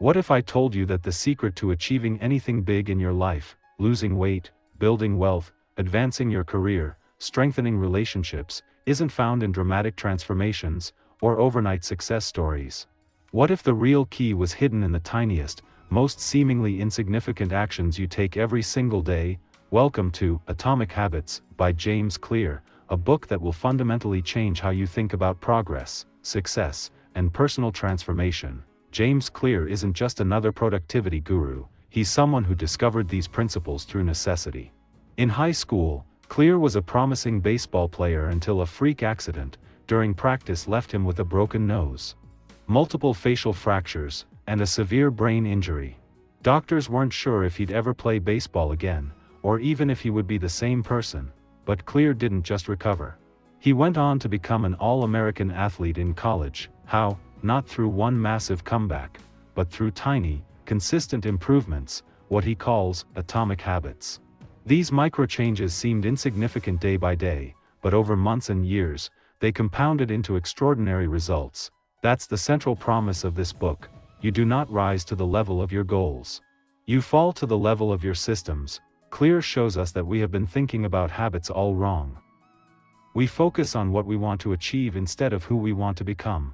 What if I told you that the secret to achieving anything big in your life, losing weight, building wealth, advancing your career, strengthening relationships, isn't found in dramatic transformations, or overnight success stories? What if the real key was hidden in the tiniest, most seemingly insignificant actions you take every single day? Welcome to Atomic Habits by James Clear, a book that will fundamentally change how you think about progress, success, and personal transformation. James Clear isn't just another productivity guru, he's someone who discovered these principles through necessity. In high school, Clear was a promising baseball player until a freak accident during practice left him with a broken nose, multiple facial fractures, and a severe brain injury. Doctors weren't sure if he'd ever play baseball again, or even if he would be the same person, but Clear didn't just recover. He went on to become an All-American athlete in college. How? Not through one massive comeback, but through tiny, consistent improvements, what he calls atomic habits. These micro-changes seemed insignificant day by day, but over months and years, they compounded into extraordinary results. That's the central promise of this book. You do not rise to the level of your goals. You fall to the level of your systems. Clear shows us that we have been thinking about habits all wrong. We focus on what we want to achieve instead of who we want to become.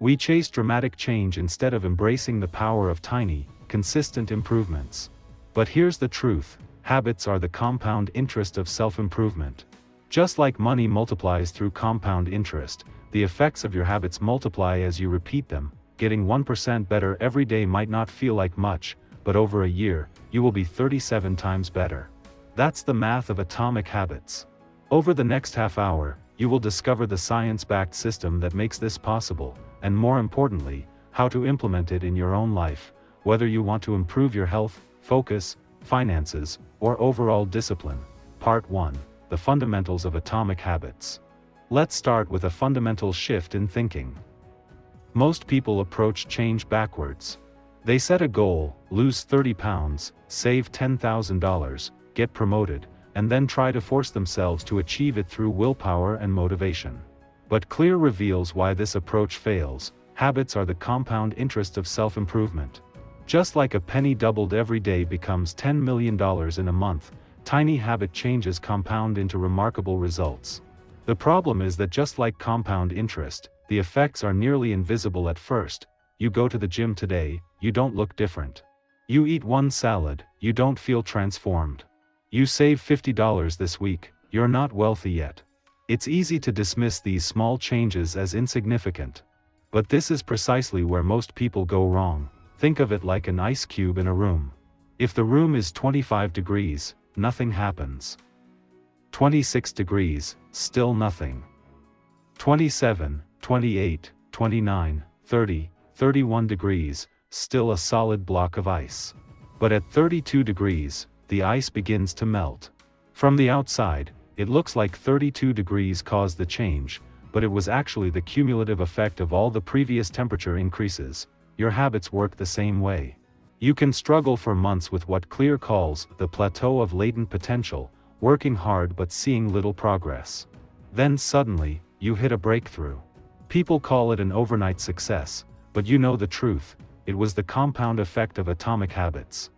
We chase dramatic change instead of embracing the power of tiny, consistent improvements. But here's the truth: habits are the compound interest of self-improvement. Just like money multiplies through compound interest, the effects of your habits multiply as you repeat them. Getting 1% better every day might not feel like much, but over a year, you will be 37 times better. That's the math of atomic habits. Over the next half hour, you will discover the science-backed system that makes this possible, and more importantly, how to implement it in your own life, whether you want to improve your health, focus, finances, or overall discipline. Part 1: The Fundamentals of Atomic Habits. Let's start with a fundamental shift in thinking. Most people approach change backwards. They set a goal, lose 30 pounds, save $10,000, get promoted, and then try to force themselves to achieve it through willpower and motivation. But Clear reveals why this approach fails. Habits are the compound interest of self-improvement. Just like a penny doubled every day becomes $10 million in a month, tiny habit changes compound into remarkable results. The problem is that just like compound interest, the effects are nearly invisible at first. You go to the gym today, you don't look different. You eat one salad, you don't feel transformed. You save $50 this week, you're not wealthy yet. It's easy to dismiss these small changes as insignificant. But this is precisely where most people go wrong. Think of it like an ice cube in a room. If the room is 25 degrees, nothing happens. 26 degrees, still nothing. 27, 28, 29, 30, 31 degrees, still a solid block of ice. But at 32 degrees, the ice begins to melt. From the outside, it looks like 32 degrees caused the change, but it was actually the cumulative effect of all the previous temperature increases. Your habits work the same way. You can struggle for months with what Clear calls the plateau of latent potential, working hard but seeing little progress. Then suddenly, you hit a breakthrough. People call it an overnight success, but you know the truth: it was the compound effect of atomic habits.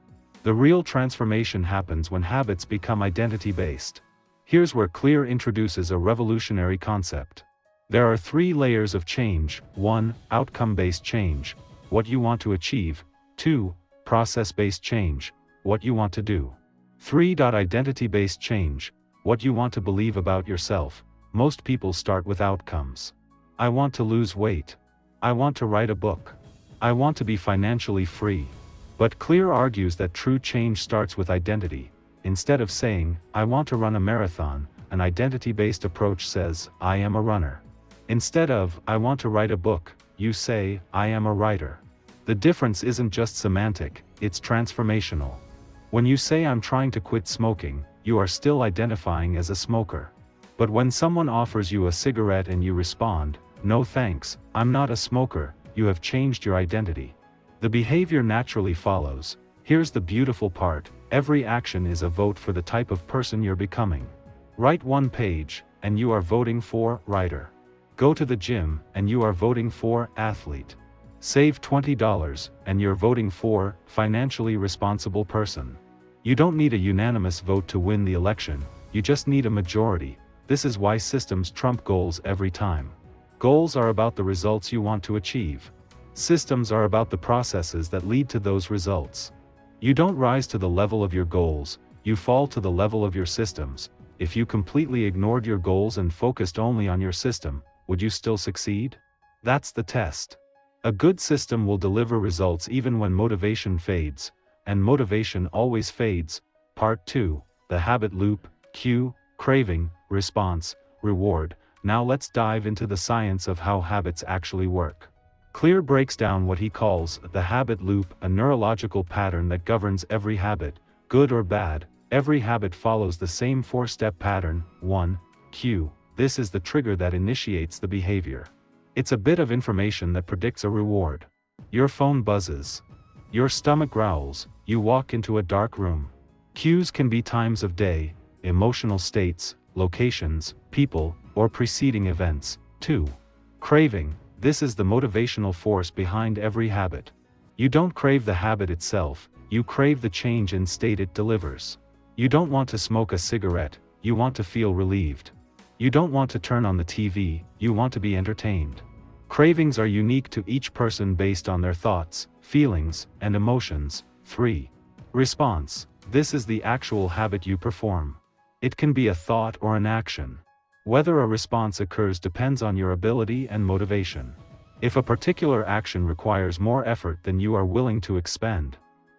The real transformation happens when habits become identity-based. Here's where Clear introduces a revolutionary concept. There are 3 layers of change. 1. Outcome-based change, what you want to achieve. 2. Process-based change, what you want to do. 3. Identity-based change, what you want to believe about yourself. Most people start with outcomes. I want to lose weight. I want to write a book. I want to be financially free. But Clear argues that true change starts with identity. Instead of saying, I want to run a marathon, an identity-based approach says, I am a runner. Instead of, I want to write a book, you say, I am a writer. The difference isn't just semantic, it's transformational. When you say I'm trying to quit smoking, you are still identifying as a smoker. But when someone offers you a cigarette and you respond, no thanks, I'm not a smoker, you have changed your identity. The behavior naturally follows. Here's the beautiful part: every action is a vote for the type of person you're becoming. Write 1 page, and you are voting for writer. Go to the gym, and you are voting for athlete. Save $20, and you're voting for financially responsible person. You don't need a unanimous vote to win the election, you just need a majority. This is why systems trump goals every time. Goals are about the results you want to achieve. Systems are about the processes that lead to those results. You don't rise to the level of your goals, you fall to the level of your systems. If you completely ignored your goals and focused only on your system, would you still succeed? That's the test. A good system will deliver results even when motivation fades, and motivation always fades. Part 2, the habit loop, cue, craving, response, reward. Now let's dive into the science of how habits actually work. Clear breaks down what he calls the habit loop, a neurological pattern that governs every habit, good or bad. Every habit follows the same 4-step pattern. 1. Cue. This is the trigger that initiates the behavior. It's a bit of information that predicts a reward. Your phone buzzes. Your stomach growls, you walk into a dark room. Cues can be times of day, emotional states, locations, people, or preceding events. 2. Craving. This is the motivational force behind every habit. You don't crave the habit itself, you crave the change in state it delivers. You don't want to smoke a cigarette, you want to feel relieved. You don't want to turn on the TV, you want to be entertained. Cravings are unique to each person based on their thoughts, feelings, and emotions. 3. Response. This is the actual habit you perform. It can be a thought or an action. Whether a response occurs depends on your ability and motivation. If a particular action requires more effort than you are willing to expend,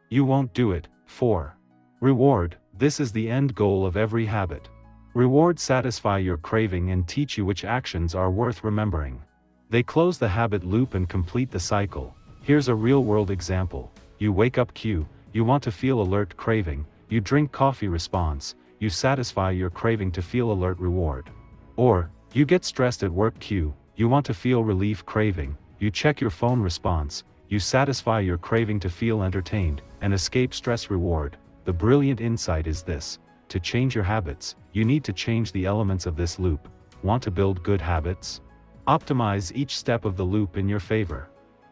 you won't do it. 4. Reward. This is the end goal of every habit. Rewards satisfy your craving and teach you which actions are worth remembering. They close the habit loop and complete the cycle. Here's a real-world example. You wake up cue, you want to feel alert craving, you drink coffee response, you satisfy your craving to feel alert reward. Or, you get stressed at work cue, you want to feel relief craving, you check your phone response, you satisfy your craving to feel entertained, and escape stress reward. The brilliant insight is this: to change your habits, you need to change the elements of this loop. Want to build good habits? Optimize each step of the loop in your favor.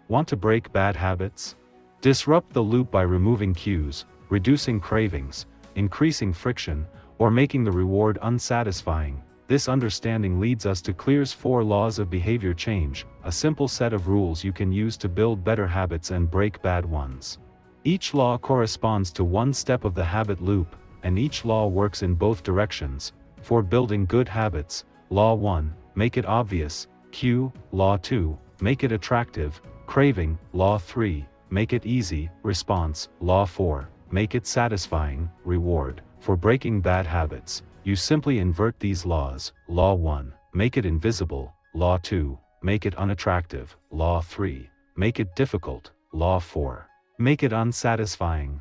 Want to break bad habits? Disrupt the loop by removing cues, reducing cravings, increasing friction, or making the reward unsatisfying. This understanding leads us to Clear's 4 laws of behavior change, a simple set of rules you can use to build better habits and break bad ones. Each law corresponds to one step of the habit loop, and each law works in both directions. For building good habits, Law 1, make it obvious, cue. Law 2, make it attractive, craving. Law 3, make it easy, response. Law 4, make it satisfying, reward. For breaking bad habits, you simply invert these laws. Law 1, make it invisible. Law 2, make it unattractive. Law 3, make it difficult. Law 4, make it unsatisfying.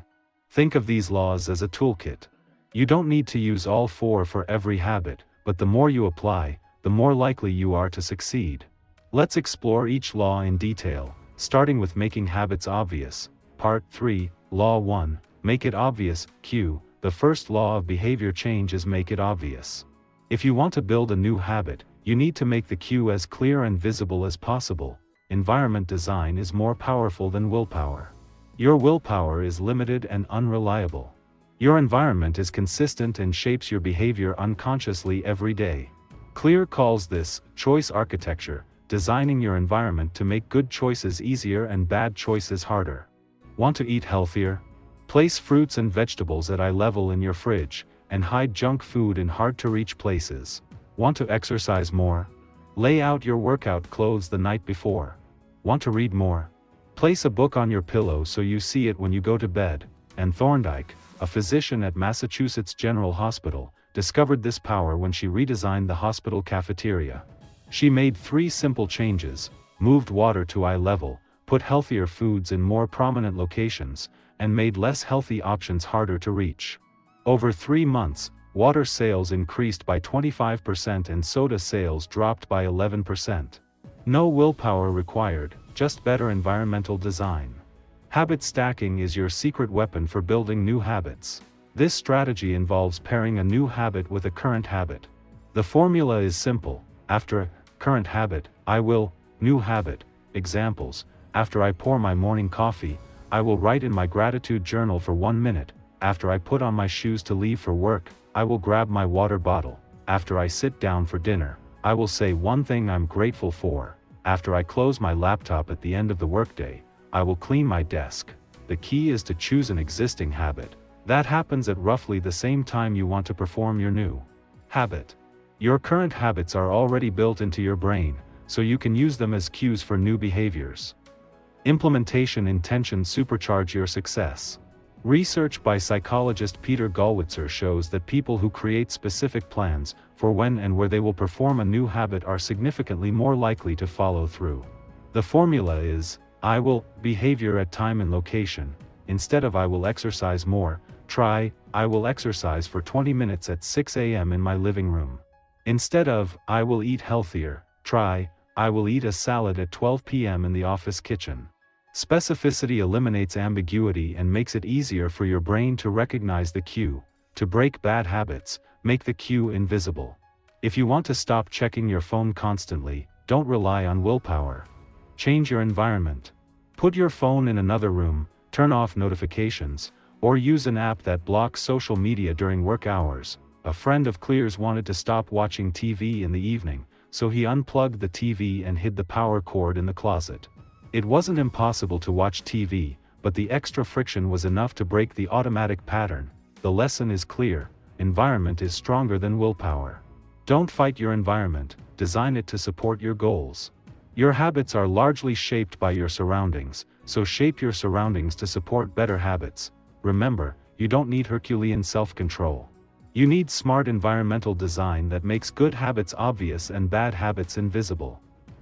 Think of these laws as a toolkit. You don't need to use all 4 for every habit, but the more you apply, the more likely you are to succeed. Let's explore each law in detail, starting with making habits obvious. Part 3, Law 1, make it obvious, cue. The first law of behavior change is make it obvious. If you want to build a new habit, you need to make the cue as clear and visible as possible. Environment design is more powerful than willpower. Your willpower is limited and unreliable. Your environment is consistent and shapes your behavior unconsciously every day. Clear calls this choice architecture, designing your environment to make good choices easier and bad choices harder. Want to eat healthier? Place fruits and vegetables at eye level in your fridge, and hide junk food in hard-to-reach places. Want to exercise more? Lay out your workout clothes the night before. Want to read more? Place a book on your pillow so you see it when you go to bed. And Thorndike, a physician at Massachusetts General Hospital, discovered this power when she redesigned the hospital cafeteria. She made 3 simple changes: moved water to eye level, put healthier foods in more prominent locations, and made less healthy options harder to reach. Over 3 months, water sales increased by 25% and soda sales dropped by 11%. No willpower required, just better environmental design. Habit stacking is your secret weapon for building new habits. This strategy involves pairing a new habit with a current habit. The formula is simple: after current habit, I will, new habit. Examples: After I pour my morning coffee, I will write in my gratitude journal for 1 minute. After I put on my shoes to leave for work, I will grab my water bottle. After I sit down for dinner, I will say one thing I'm grateful for. After I close my laptop at the end of the workday, I will clean my desk. The key is to choose an existing habit. That happens at roughly the same time you want to perform your new habit. Your current habits are already built into your brain, so you can use them as cues for new behaviors. Implementation intentions supercharge your success. Research by psychologist Peter Gollwitzer shows that people who create specific plans for when and where they will perform a new habit are significantly more likely to follow through. The formula is, I will, behavior at time and location. Instead of I will exercise more, try, I will exercise for 20 minutes at 6 a.m. in my living room. Instead of, I will eat healthier, try, I will eat a salad at 12 p.m. in the office kitchen. Specificity eliminates ambiguity and makes it easier for your brain to recognize the cue. To break bad habits, make the cue invisible. If you want to stop checking your phone constantly, don't rely on willpower. Change your environment. Put your phone in another room, turn off notifications, or use an app that blocks social media during work hours. A friend of Clear's wanted to stop watching TV in the evening, so he unplugged the TV and hid the power cord in the closet. It wasn't impossible to watch TV, but the extra friction was enough to break the automatic pattern. The lesson is clear: environment is stronger than willpower. Don't fight your environment, design it to support your goals. Your habits are largely shaped by your surroundings, so shape your surroundings to support better habits. Remember, you don't need Herculean self-control. You need smart environmental design that makes good habits obvious and bad habits invisible.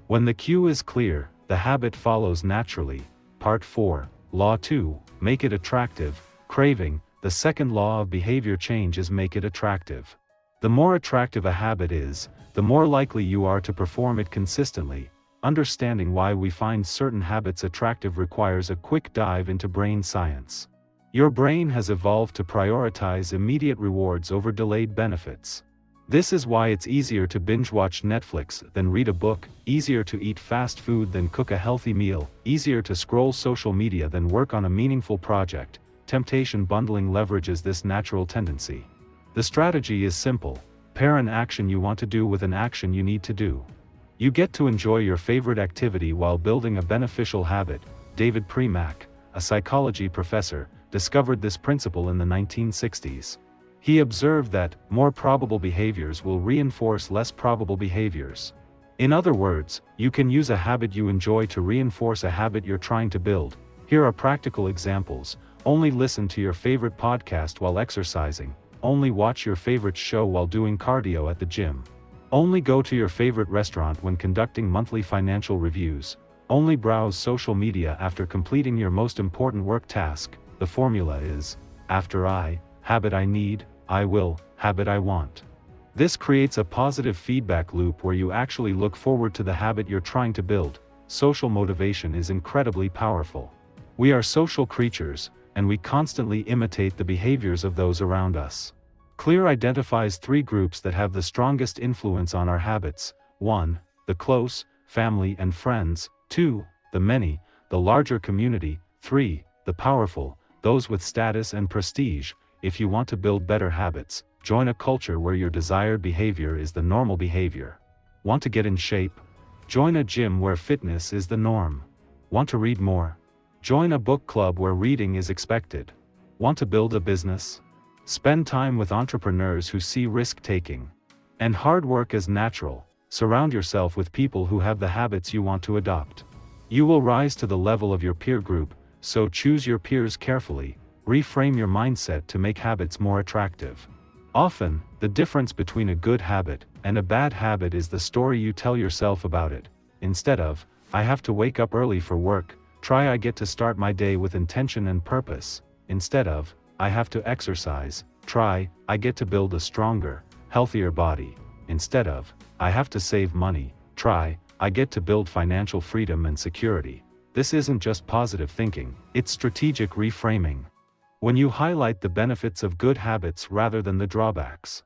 When the cue is clear, the habit follows naturally. Part 4, Law 2, Make it attractive. Craving. The second law of behavior change is make it attractive. The more attractive a habit is, the more likely you are to perform it consistently. Understanding why we find certain habits attractive requires a quick dive into brain science. Your brain has evolved to prioritize immediate rewards over delayed benefits. This is why it's easier to binge-watch Netflix than read a book, easier to eat fast food than cook a healthy meal, easier to scroll social media than work on a meaningful project. Temptation bundling leverages this natural tendency. The strategy is simple: pair an action you want to do with an action you need to do. You get to enjoy your favorite activity while building a beneficial habit. David Premack, a psychology professor, discovered this principle in the 1960s. He observed that more probable behaviors will reinforce less probable behaviors. In other words, you can use a habit you enjoy to reinforce a habit you're trying to build. Here are practical examples: only listen to your favorite podcast while exercising, only watch your favorite show while doing cardio at the gym, only go to your favorite restaurant when conducting monthly financial reviews, only browse social media after completing your most important work task. The formula is, after I, habit I need, I will, habit I want. This creates a positive feedback loop where you actually look forward to the habit you're trying to build. Social motivation is incredibly powerful. We are social creatures, and we constantly imitate the behaviors of those around us. Clear identifies 3 groups that have the strongest influence on our habits. 1. The close, family and friends. 2. The many, the larger community. 3. The powerful, those with status and prestige. If you want to build better habits, join a culture where your desired behavior is the normal behavior. Want to get in shape? Join a gym where fitness is the norm. Want to read more? Join a book club where reading is expected. Want to build a business? Spend time with entrepreneurs who see risk-taking and hard work as natural. Surround yourself with people who have the habits you want to adopt. You will rise to the level of your peer group, so choose your peers carefully. Reframe your mindset to make habits more attractive. Often, the difference between a good habit and a bad habit is the story you tell yourself about it. Instead of, I have to wake up early for work, try I get to start my day with intention and purpose. Instead of, I have to exercise, try, I get to build a stronger, healthier body. Instead of, I have to save money, try, I get to build financial freedom and security. This isn't just positive thinking, it's strategic reframing. When you highlight the benefits of good habits rather than the drawbacks,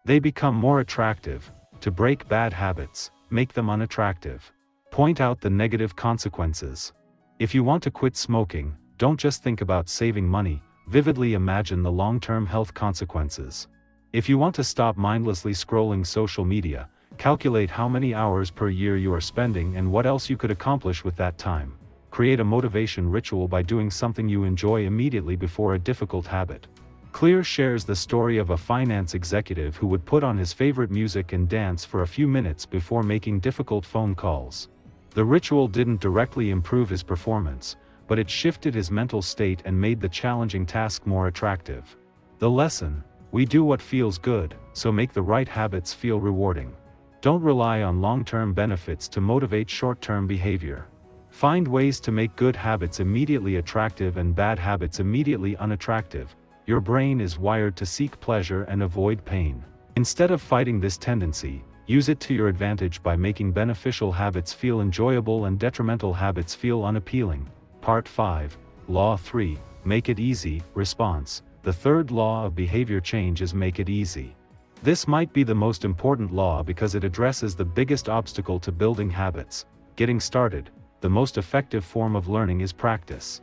they become more attractive. To break bad habits, make them unattractive. Point out the negative consequences. If you want to quit smoking, don't just think about saving money, vividly imagine the long-term health consequences. If you want to stop mindlessly scrolling social media, calculate how many hours per year you are spending and what else you could accomplish with that time. Create a motivation ritual by doing something you enjoy immediately before a difficult habit. Clear shares the story of a finance executive who would put on his favorite music and dance for a few minutes before making difficult phone calls. The ritual didn't directly improve his performance, but it shifted his mental state and made the challenging task more attractive. The lesson: we do what feels good, so make the right habits feel rewarding. Don't rely on long-term benefits to motivate short-term behavior. Find ways to make good habits immediately attractive and bad habits immediately unattractive. Your brain is wired to seek pleasure and avoid pain. Instead of fighting this tendency, use it to your advantage by making beneficial habits feel enjoyable and detrimental habits feel unappealing. Part 5, Law 3, Make It Easy. Response: the third law of behavior change is make it easy. This might be the most important law because it addresses the biggest obstacle to building habits: getting started. The most effective form of learning is practice,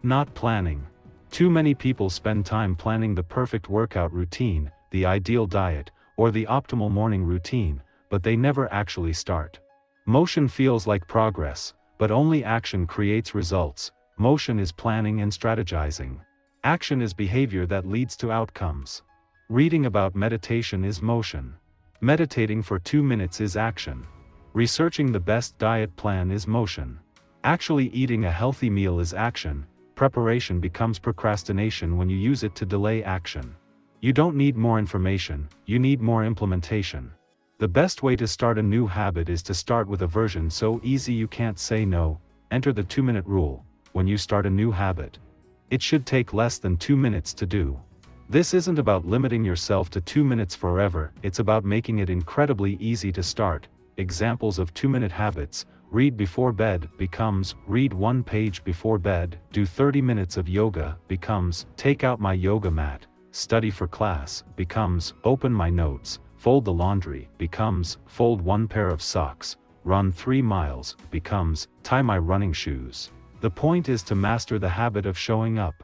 not planning. Too many people spend time planning the perfect workout routine, the ideal diet, or the optimal morning routine, but they never actually start. Motion feels like progress, but only action creates results. Motion is planning and strategizing. Action is behavior that leads to outcomes. Reading about meditation is motion. Meditating for 2 minutes is action. Researching the best diet plan is motion. Actually eating a healthy meal is action. Preparation becomes procrastination when you use it to delay action. You don't need more information, you need more implementation. The best way to start a new habit is to start with a version so easy you can't say no. Enter the 2-minute rule. When you start a new habit, it should take less than 2 minutes to do. This isn't about limiting yourself to 2 minutes forever, it's about making it incredibly easy to start. Examples of 2-minute habits: read before bed becomes read 1 page before bed, do 30 minutes of yoga becomes take out my yoga mat, study for class becomes open my notes, fold the laundry becomes fold 1 pair of socks, run 3 miles becomes tie my running shoes. The point is to master the habit of showing up.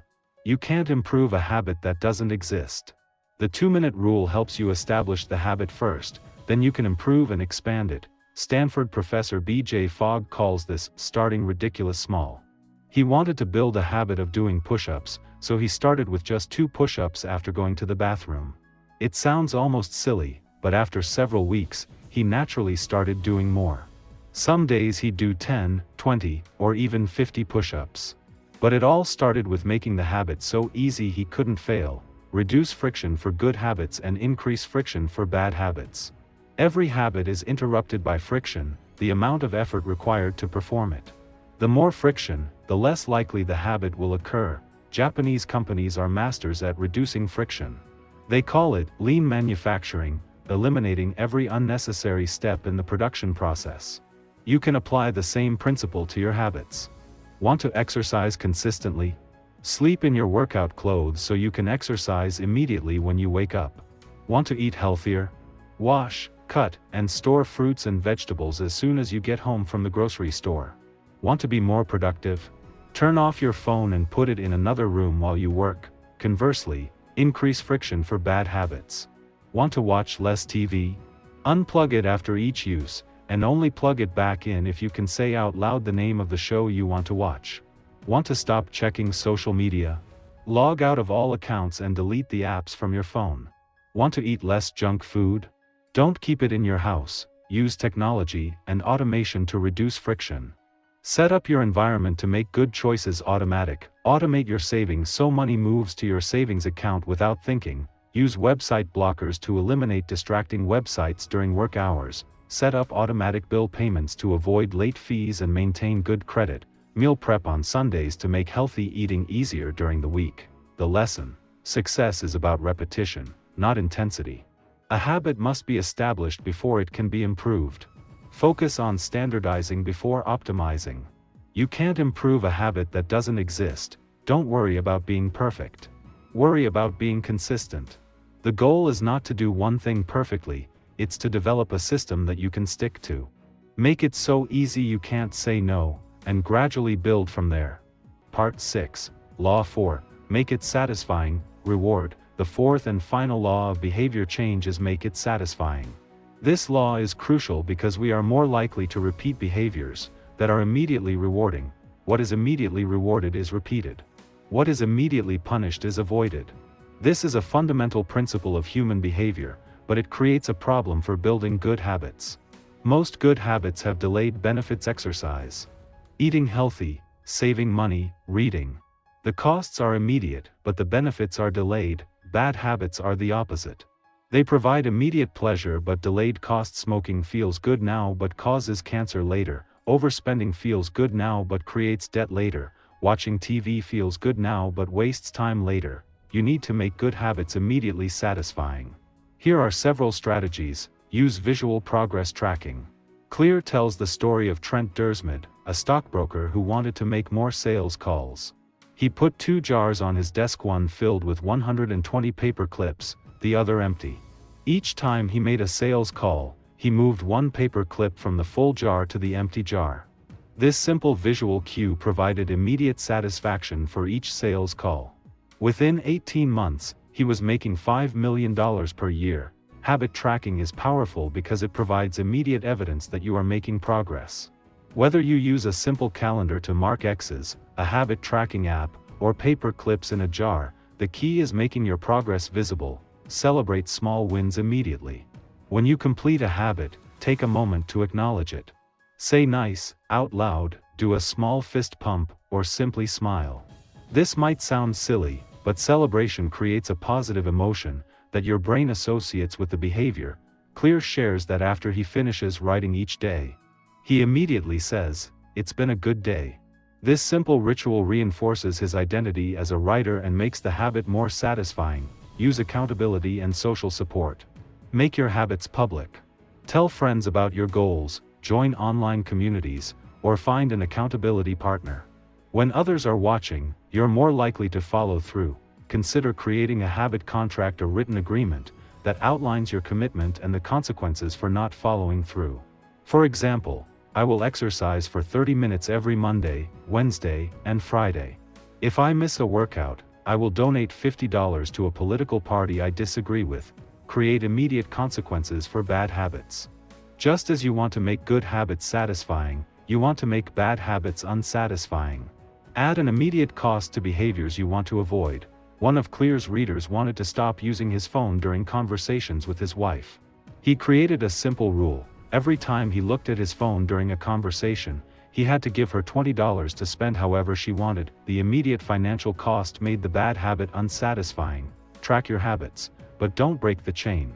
You can't improve a habit that doesn't exist. The 2-minute rule helps you establish the habit first, then you can improve and expand it. Stanford professor B.J. Fogg calls this starting ridiculous small. He wanted to build a habit of doing push-ups, so he started with just 2 push-ups after going to the bathroom. It sounds almost silly, but after several weeks, he naturally started doing more. Some days he'd do 10, 20, or even 50 push-ups. But it all started with making the habit so easy he couldn't fail. Reduce friction for good habits and increase friction for bad habits. Every habit is interrupted by friction, the amount of effort required to perform it. The more friction, the less likely the habit will occur. Japanese companies are masters at reducing friction. They call it lean manufacturing, eliminating every unnecessary step in the production process. You can apply the same principle to your habits. Want to exercise consistently? Sleep in your workout clothes so you can exercise immediately when you wake up. Want to eat healthier? Wash, cut, and store fruits and vegetables as soon as you get home from the grocery store. Want to be more productive? Turn off your phone and put it in another room while you work. Conversely, increase friction for bad habits. Want to watch less TV? Unplug it after each use, and only plug it back in if you can say out loud the name of the show you want to watch. Want to stop checking social media? Log out of all accounts and delete the apps from your phone. Want to eat less junk food? Don't keep it in your house. Use technology and automation to reduce friction. Set up your environment to make good choices automatic. Automate your savings so money moves to your savings account without thinking. Use website blockers to eliminate distracting websites during work hours. Set up automatic bill payments to avoid late fees and maintain good credit. Meal prep on Sundays to make healthy eating easier during the week. The lesson: success is about repetition, not intensity. A habit must be established before it can be improved. Focus on standardizing before optimizing. You can't improve a habit that doesn't exist. Don't worry about being perfect. Worry about being consistent. The goal is not to do one thing perfectly, it's to develop a system that you can stick to. Make it so easy you can't say no. and gradually build from there. Part 6. Law 4. Make it satisfying. Reward. The fourth and final law of behavior change is make it satisfying. This law is crucial because we are more likely to repeat behaviors that are immediately rewarding. What is immediately rewarded is repeated. What is immediately punished is avoided. This is a fundamental principle of human behavior, but it creates a problem for building good habits. Most good habits have delayed benefits: exercise, eating healthy, saving money, reading. The costs are immediate, but the benefits are delayed. Bad habits are the opposite. They provide immediate pleasure but delayed cost. Smoking feels good now but causes cancer later. Overspending feels good now but creates debt later. Watching TV feels good now but wastes time later. You need to make good habits immediately satisfying. Here are several strategies. Use visual progress tracking. Clear tells the story of Trent Dursmid, a stockbroker who wanted to make more sales calls. He put 2 jars on his desk, one filled with 120 paper clips, the other empty. Each time he made a sales call, he moved 1 paper clip from the full jar to the empty jar. This simple visual cue provided immediate satisfaction for each sales call. Within 18 months, he was making $5 million per year. Habit tracking is powerful because it provides immediate evidence that you are making progress. Whether you use a simple calendar to mark X's, a habit tracking app, or paper clips in a jar, the key is making your progress visible. Celebrate small wins immediately. When you complete a habit, take a moment to acknowledge it. Say nice out loud, do a small fist pump, or simply smile. This might sound silly, but celebration creates a positive emotion that your brain associates with the behavior. Clear shares that after he finishes writing each day, he immediately says, "It's been a good day." This simple ritual reinforces his identity as a writer and makes the habit more satisfying. Use accountability and social support. Make your habits public. Tell friends about your goals, join online communities, or find an accountability partner. When others are watching, you're more likely to follow through. Consider creating a habit contract or written agreement that outlines your commitment and the consequences for not following through. For example, I will exercise for 30 minutes every Monday, Wednesday, and Friday. If I miss a workout, I will donate $50 to a political party I disagree with. Create immediate consequences for bad habits. Just as you want to make good habits satisfying, you want to make bad habits unsatisfying. Add an immediate cost to behaviors you want to avoid. One of Clear's readers wanted to stop using his phone during conversations with his wife. He created a simple rule. Every time he looked at his phone during a conversation, he had to give her $20 to spend however she wanted. The immediate financial cost made the bad habit unsatisfying. Track your habits, but don't break the chain.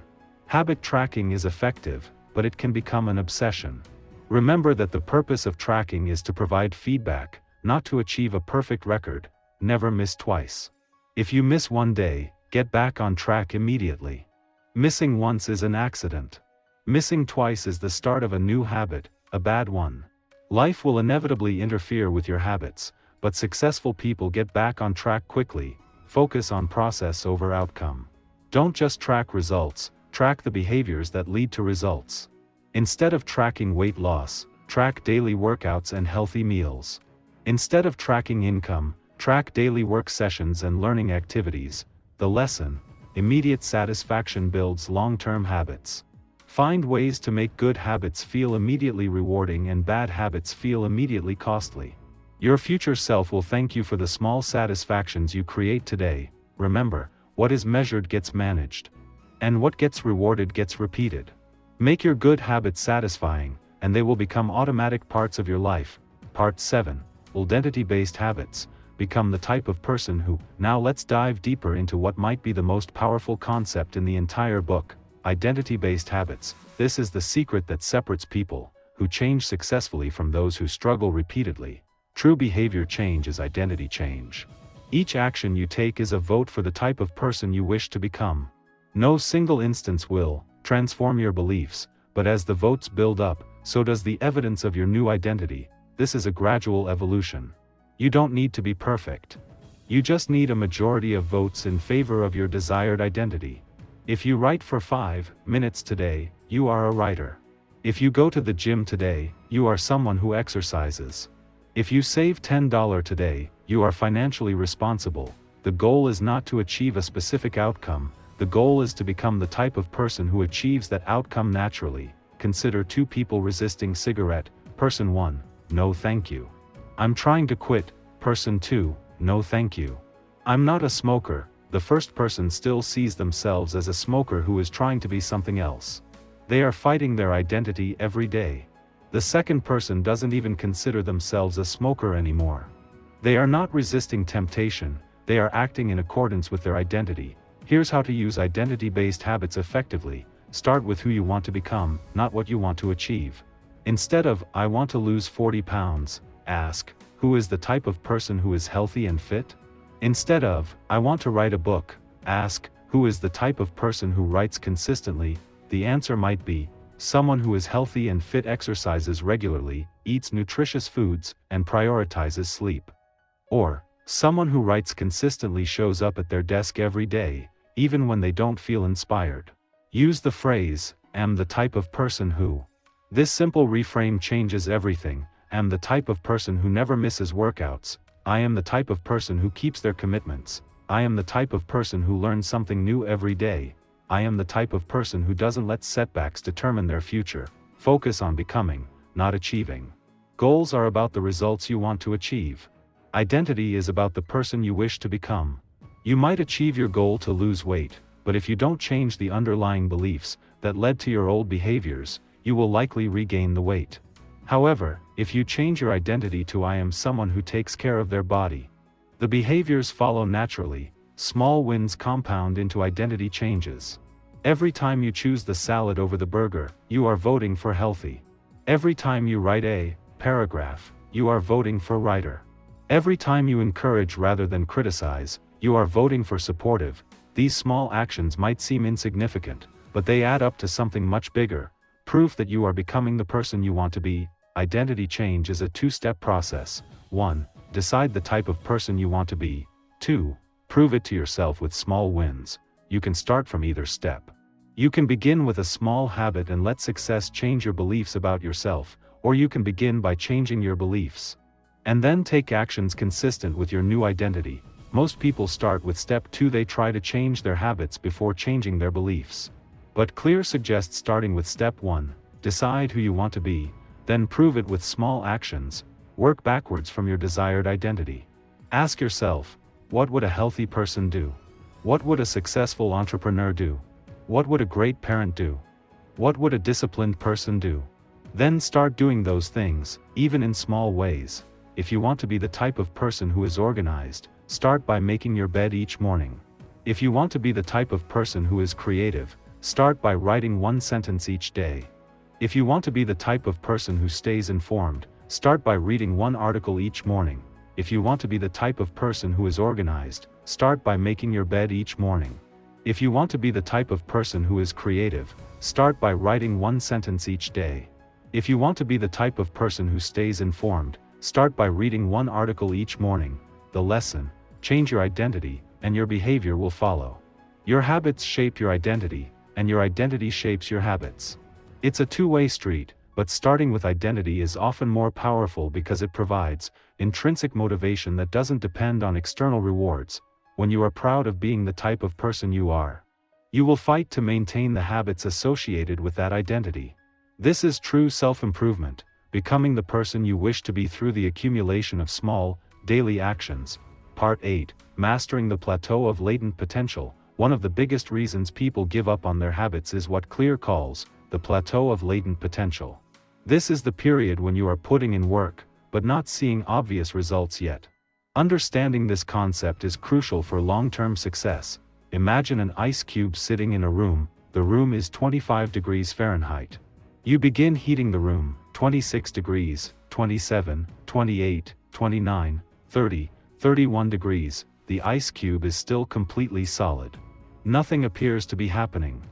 Habit tracking is effective, but it can become an obsession. Remember that the purpose of tracking is to provide feedback, not to achieve a perfect record. Never miss twice. If you miss one day, get back on track immediately. Missing once is an accident. Missing twice is the start of a new habit, a bad one. Life will inevitably interfere with your habits, but successful people get back on track quickly. Focus on process over outcome. Don't just track results, track the behaviors that lead to results. Instead of tracking weight loss, track daily workouts and healthy meals. Instead of tracking income, track daily work sessions and learning activities. The lesson: immediate satisfaction builds long-term habits. Find ways to make good habits feel immediately rewarding and bad habits feel immediately costly. Your future self will thank you for the small satisfactions you create today. Remember, what is measured gets managed. And what gets rewarded gets repeated. Make your good habits satisfying, and they will become automatic parts of your life. Part 7. Ldentity-Based Habits. Become the type of person who. Now let's dive deeper into what might be the most powerful concept in the entire book. Identity-based habits. This is the secret that separates people who change successfully from those who struggle repeatedly. True behavior change is identity change. Each action you take is a vote for the type of person you wish to become. No single instance will transform your beliefs, but as the votes build up, so does the evidence of your new identity. This is a gradual evolution. You don't need to be perfect. You just need a majority of votes in favor of your desired identity. If you write for 5 minutes today, you are a writer. If you go to the gym today, you are someone who exercises. If you save $10 today, you are financially responsible. The goal is not to achieve a specific outcome, the goal is to become the type of person who achieves that outcome naturally. Consider two people resisting cigarette. Person 1, no thank you. I'm trying to quit. Person 2, no thank you. I'm not a smoker. The first person still sees themselves as a smoker who is trying to be something else. They are fighting their identity every day. The second person doesn't even consider themselves a smoker anymore. They are not resisting temptation, they are acting in accordance with their identity. Here's how to use identity-based habits effectively. Start with who you want to become, not what you want to achieve. Instead of, I want to lose 40 pounds, ask, who is the type of person who is healthy and fit? Instead of, I want to write a book, ask, who is the type of person who writes consistently? The answer might be, someone who is healthy and fit, exercises regularly, eats nutritious foods, and prioritizes sleep. Or, someone who writes consistently shows up at their desk every day, even when they don't feel inspired. Use the phrase, am the type of person who. This simple reframe changes everything. Am the type of person who never misses workouts. I am the type of person who keeps their commitments. I am the type of person who learns something new every day. I am the type of person who doesn't let setbacks determine their future. Focus on becoming, not achieving. Goals are about the results you want to achieve. Identity is about the person you wish to become. You might achieve your goal to lose weight, but if you don't change the underlying beliefs that led to your old behaviors, you will likely regain the weight. However, if you change your identity to I am someone who takes care of their body, the behaviors follow naturally. Small wins compound into identity changes. Every time you choose the salad over the burger, you are voting for healthy. Every time you write a paragraph, you are voting for writer. Every time you encourage rather than criticize, you are voting for supportive. These small actions might seem insignificant, but they add up to something much bigger. Proof that you are becoming the person you want to be. Identity change is a two-step process. 1. Decide the type of person you want to be. 2. Prove it to yourself with small wins. You can start from either step. You can begin with a small habit and let success change your beliefs about yourself, or you can begin by changing your beliefs and then take actions consistent with your new identity. Most people start with step 2. They try to change their habits before changing their beliefs. But Clear suggests starting with step 1. Decide who you want to be, then prove it with small actions. Work backwards from your desired identity. Ask yourself, what would a healthy person do? What would a successful entrepreneur do? What would a great parent do? What would a disciplined person do? Then start doing those things, even in small ways. If you want to be the type of person who is organized, start by making your bed each morning. If you want to be the type of person who is creative, start by writing one sentence each day. If you want to be the type of person who stays informed, start by reading one article each morning. If you want to be the type of person who is organized, start by making your bed each morning. If you want to be the type of person who is creative, start by writing one sentence each day. If you want to be the type of person who stays informed, start by reading one article each morning. The lesson: change your identity, and your behavior will follow. Your habits shape your identity, and your identity shapes your habits. It's a two-way street, but starting with identity is often more powerful because it provides intrinsic motivation that doesn't depend on external rewards. When you are proud of being the type of person you are, you will fight to maintain the habits associated with that identity. This is true self-improvement, becoming the person you wish to be through the accumulation of small, daily actions. Part 8. Mastering the Plateau of Latent Potential. One of the biggest reasons people give up on their habits is what Clear calls the plateau of latent potential. This is the period when you are putting in work, but not seeing obvious results yet. Understanding this concept is crucial for long-term success. Imagine an ice cube sitting in a room. The room is 25 degrees Fahrenheit. You begin heating the room. 26 degrees, 27, 28, 29, 30, 31 degrees. The ice cube is still completely solid. Nothing appears to be happening.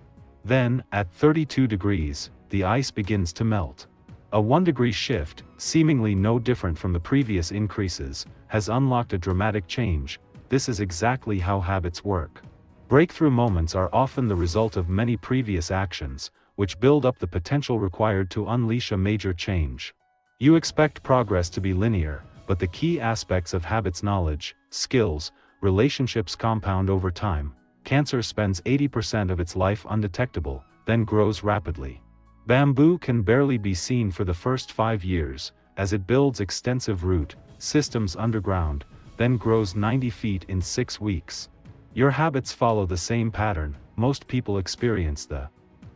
Then, at 32 degrees, the ice begins to melt. A 1-degree shift, seemingly no different from the previous increases, has unlocked a dramatic change. This is exactly how habits work. Breakthrough moments are often the result of many previous actions, which build up the potential required to unleash a major change. You expect progress to be linear, but the key aspects of habits: knowledge, skills, relationships compound over time. Cancer spends 80% of its life undetectable, then grows rapidly. Bamboo can barely be seen for the first 5 years, as it builds extensive root systems underground, then grows 90 feet in 6 weeks. Your habits follow the same pattern. Most people experience the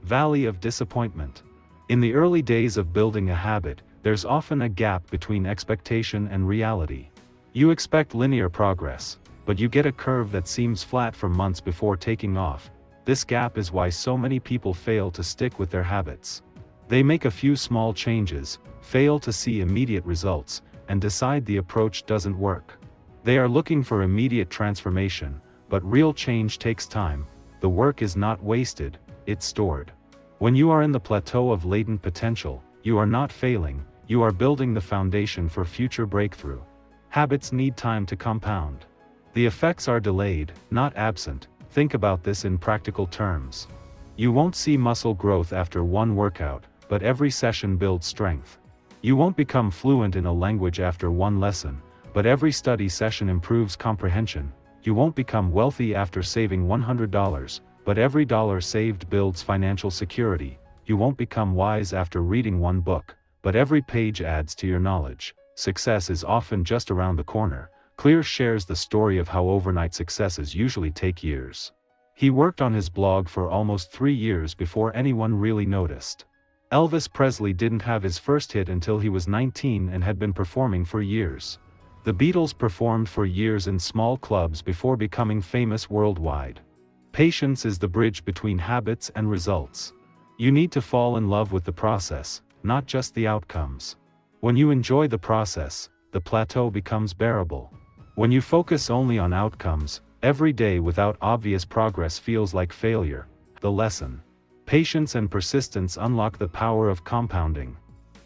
valley of disappointment. In the early days of building a habit, there's often a gap between expectation and reality. You expect linear progress, but you get a curve that seems flat for months before taking off. This gap is why so many people fail to stick with their habits. They make a few small changes, fail to see immediate results, and decide the approach doesn't work. They are looking for immediate transformation, but real change takes time. The work is not wasted, it's stored. When you are in the plateau of latent potential, you are not failing, you are building the foundation for future breakthrough. Habits need time to compound. The effects are delayed, not absent. Think about this in practical terms. You won't see muscle growth after one workout, but every session builds strength. You won't become fluent in a language after one lesson, but every study session improves comprehension. You won't become wealthy after saving $100, but every dollar saved builds financial security. You won't become wise after reading one book, but every page adds to your knowledge. Success is often just around the corner. Clear shares the story of how overnight successes usually take years. He worked on his blog for almost 3 years before anyone really noticed. Elvis Presley didn't have his first hit until he was 19 and had been performing for years. The Beatles performed for years in small clubs before becoming famous worldwide. Patience is the bridge between habits and results. You need to fall in love with the process, not just the outcomes. When you enjoy the process, the plateau becomes bearable. When you focus only on outcomes, every day without obvious progress feels like failure. The lesson: patience and persistence unlock the power of compounding.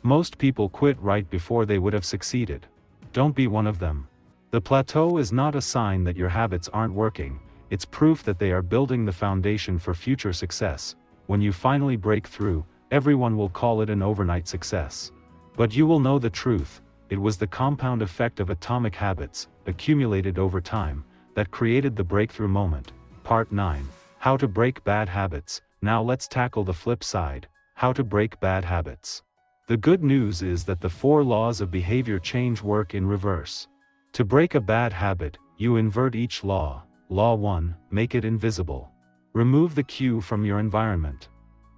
Most people quit right before they would have succeeded. Don't be one of them. The plateau is not a sign that your habits aren't working, it's proof that they are building the foundation for future success. When you finally break through, everyone will call it an overnight success. But you will know the truth: it was the compound effect of atomic habits, accumulated over time, that created the breakthrough moment. Part 9. How to break bad habits. Now let's tackle the flip side: how to break bad habits. The good news is that the 4 laws of behavior change work in reverse. To break a bad habit, you invert each law. Law 1, make it invisible. Remove the cue from your environment.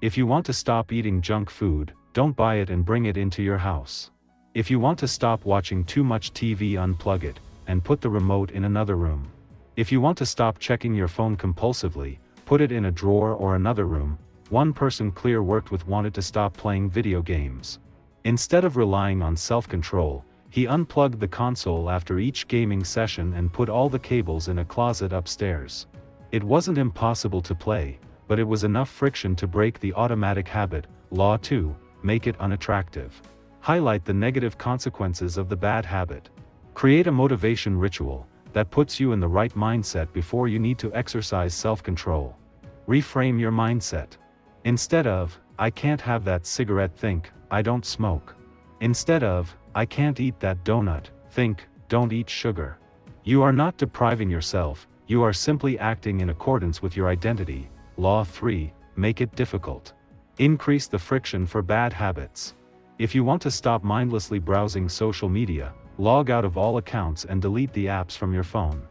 If you want to stop eating junk food, don't buy it and bring it into your house. If you want to stop watching too much TV, unplug it, and put the remote in another room. If you want to stop checking your phone compulsively, put it in a drawer or another room. One person Clear worked with wanted to stop playing video games. Instead of relying on self-control, he unplugged the console after each gaming session and put all the cables in a closet upstairs. It wasn't impossible to play, but it was enough friction to break the automatic habit. Law 2, make it unattractive. Highlight the negative consequences of the bad habit. Create a motivation ritual that puts you in the right mindset before you need to exercise self-control. Reframe your mindset. Instead of, "I can't have that cigarette," think, "I don't smoke." Instead of, "I can't eat that donut," think, "Don't eat sugar." You are not depriving yourself, you are simply acting in accordance with your identity. Law 3, make it difficult. Increase the friction for bad habits. If you want to stop mindlessly browsing social media, log out of all accounts and delete the apps from your phone.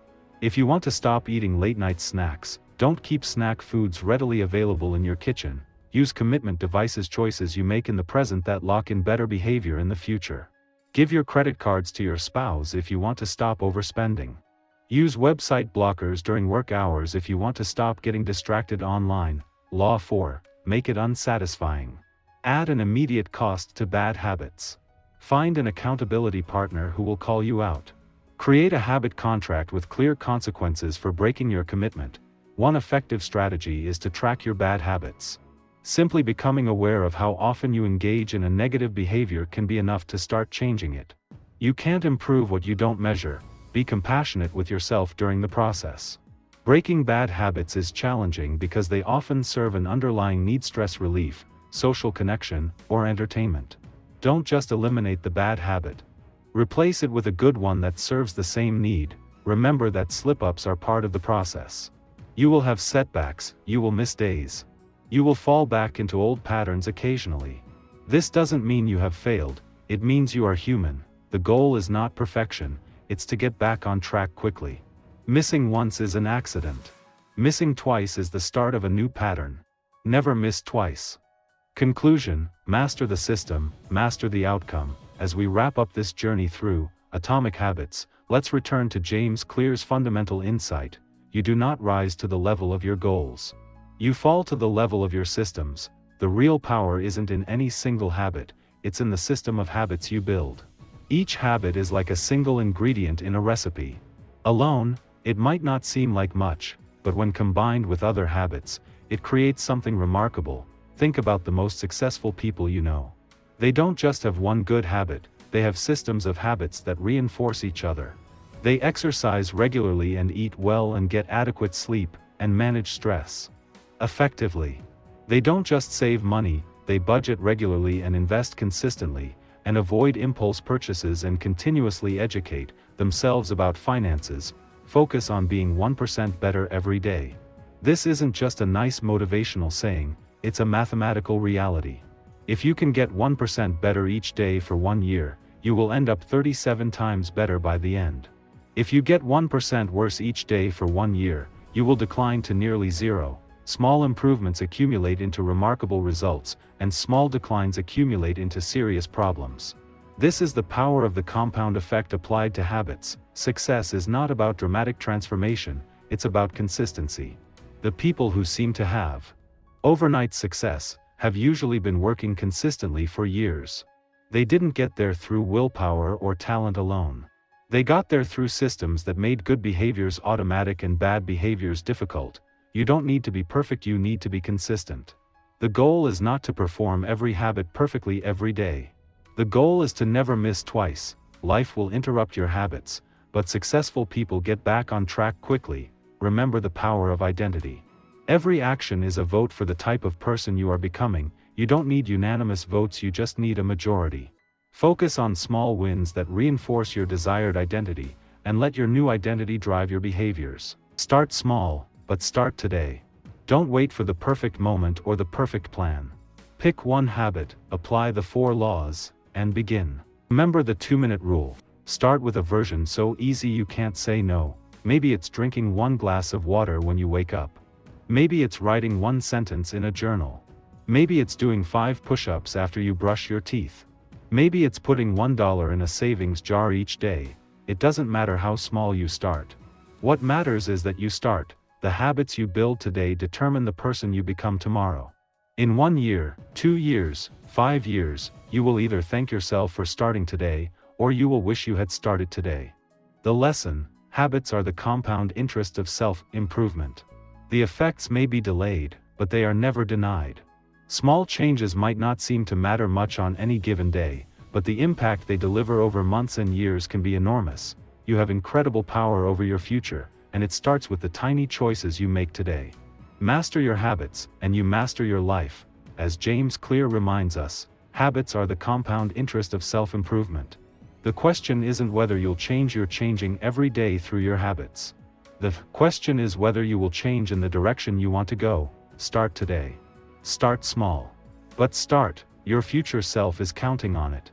If you want to stop eating late-night snacks, don't keep snack foods readily available in your kitchen. Use commitment devices. Choices you make in the present that lock in better behavior in the future. Give your credit cards to your spouse if you want to stop overspending. Use website blockers during work hours if you want to stop getting distracted online. Law 4, make it unsatisfying. Add an immediate cost to bad habits. Find an accountability partner who will call you out. Create a habit contract with clear consequences for breaking your commitment. One effective strategy is to track your bad habits. Simply becoming aware of how often you engage in a negative behavior can be enough to start changing it. You can't improve what you don't measure. Be compassionate with yourself during the process. Breaking bad habits is challenging because they often serve an underlying need: stress relief, social connection, or entertainment. Don't just eliminate the bad habit. Replace it with a good one that serves the same need. Remember that slip-ups are part of the process. You will have setbacks, you will miss days. You will fall back into old patterns occasionally. This doesn't mean you have failed, it means you are human. The goal is not perfection, it's to get back on track quickly. Missing once is an accident. Missing twice is the start of a new pattern. Never miss twice. Conclusion: master the system, master the outcome. As we wrap up this journey through Atomic Habits, let's return to James Clear's fundamental insight. You do not rise to the level of your goals. You fall to the level of your systems. The real power isn't in any single habit, it's in the system of habits you build. Each habit is like a single ingredient in a recipe. Alone, it might not seem like much, but when combined with other habits, it creates something remarkable. Think about the most successful people you know. They don't just have one good habit, they have systems of habits that reinforce each other. They exercise regularly and eat well and get adequate sleep, and manage stress effectively. They don't just save money, they budget regularly and invest consistently, and avoid impulse purchases and continuously educate themselves about finances. Focus on being 1% better every day. This isn't just a nice motivational saying, it's a mathematical reality. If you can get 1% better each day for 1 year, you will end up 37 times better by the end. If you get 1% worse each day for 1 year, you will decline to nearly zero. Small improvements accumulate into remarkable results, and small declines accumulate into serious problems. This is the power of the compound effect applied to habits. Success is not about dramatic transformation, it's about consistency. The people who seem to have overnight success have usually been working consistently for years. They didn't get there through willpower or talent alone. They got there through systems that made good behaviors automatic and bad behaviors difficult. You don't need to be perfect, you need to be consistent. The goal is not to perform every habit perfectly every day. The goal is to never miss twice. Life will interrupt your habits, but successful people get back on track quickly. Remember the power of identity. Every action is a vote for the type of person you are becoming. You don't need unanimous votes, you just need a majority. Focus on small wins that reinforce your desired identity, and let your new identity drive your behaviors. Start small, but start today. Don't wait for the perfect moment or the perfect plan. Pick one habit, apply the 4 laws, and begin. Remember the 2-minute rule. Start with a version so easy you can't say no. Maybe it's drinking 1 glass of water when you wake up. Maybe it's writing 1 sentence in a journal. Maybe it's doing 5 push-ups after you brush your teeth. Maybe it's putting $1 in a savings jar each day. It doesn't matter how small you start. What matters is that you start. The habits you build today determine the person you become tomorrow. In 1 year, 2 years, 5 years, you will either thank yourself for starting today, or you will wish you had started today. The lesson: habits are the compound interest of self-improvement. The effects may be delayed, but they are never denied. Small changes might not seem to matter much on any given day, but the impact they deliver over months and years can be enormous. You have incredible power over your future, and it starts with the tiny choices you make today. Master your habits, and you master your life. As James Clear reminds us, habits are the compound interest of self-improvement. The question isn't whether you'll change, you're changing every day through your habits. The question is whether you will change in the direction you want to go. Start today. Start small. But start, your future self is counting on it.